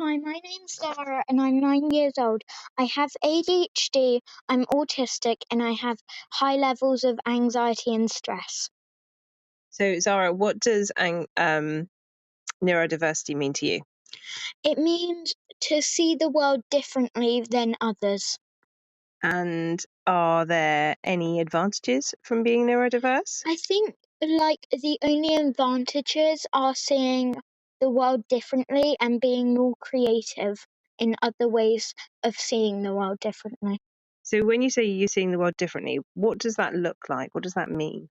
Hi, my name's Zara and I'm 9 years old. I have ADHD, I'm autistic, and I have high levels of anxiety and stress. So, Zara, what does neurodiversity mean to you? It means to see the world differently than others. And are there any advantages from being neurodiverse? I think the only advantages are seeing the world differently and being more creative in other ways of seeing the world differently. So, when you say you're seeing the world differently, what does that look like? What does that mean?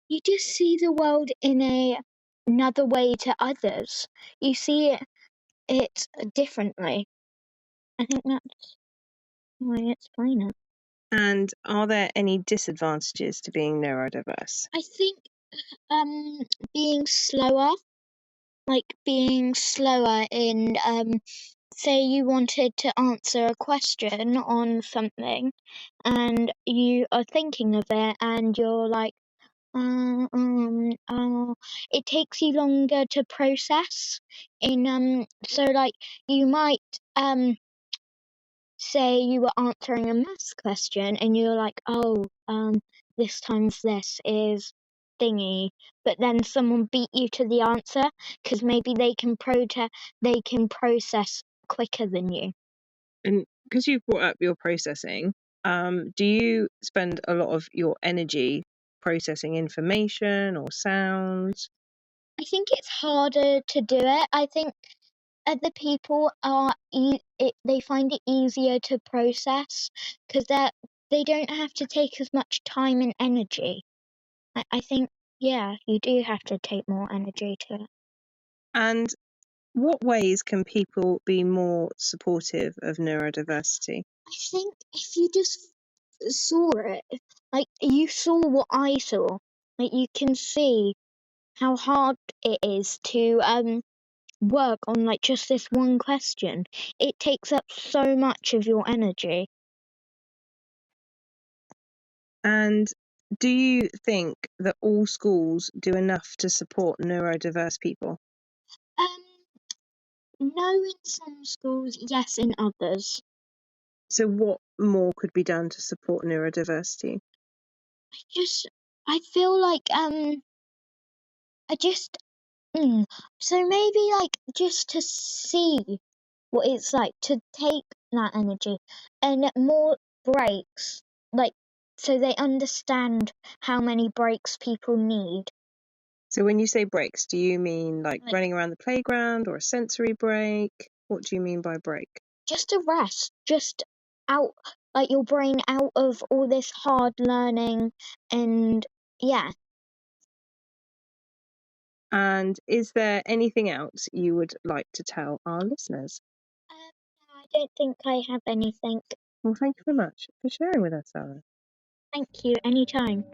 You just see the world in another way to others. You see it differently. I think that's how I explain it. And are there any disadvantages to being neurodiverse? I think being slower, being slower in say you wanted to answer a question on something and you are thinking of it and you're like it takes you longer to process so you might say you were answering a maths question and you're like, this times this is thingy, but then someone beat you to the answer because maybe they can process quicker than you. And because you've brought up your processing, do you spend a lot of your energy processing information or sounds? I think it's harder to do it. I think other people they find it easier to process because they don't have to take as much time and energy. I think, yeah, you do have to take more energy to it. And what ways can people be more supportive of neurodiversity? I think if you just saw it, like you saw what I saw, like you can see how hard it is to work on like just this one question. It takes up so much of your energy. And do you think that all schools do enough to support neurodiverse people? Um, no, in some schools, yes, in others. So, what more could be done to support neurodiversity? Just, I feel like I just so maybe like just to see what it's like to take that energy and more breaks, like so they understand how many breaks people need. So, when you say breaks, do you mean like Like running around the playground or a sensory break? What do you mean by break? just a rest, just out like your brain out of all this hard learning and yeah. And is there anything else you would like to tell our listeners? No, I don't think I have anything. Well, thank you very much for sharing with us, Sarah. Thank you, anytime.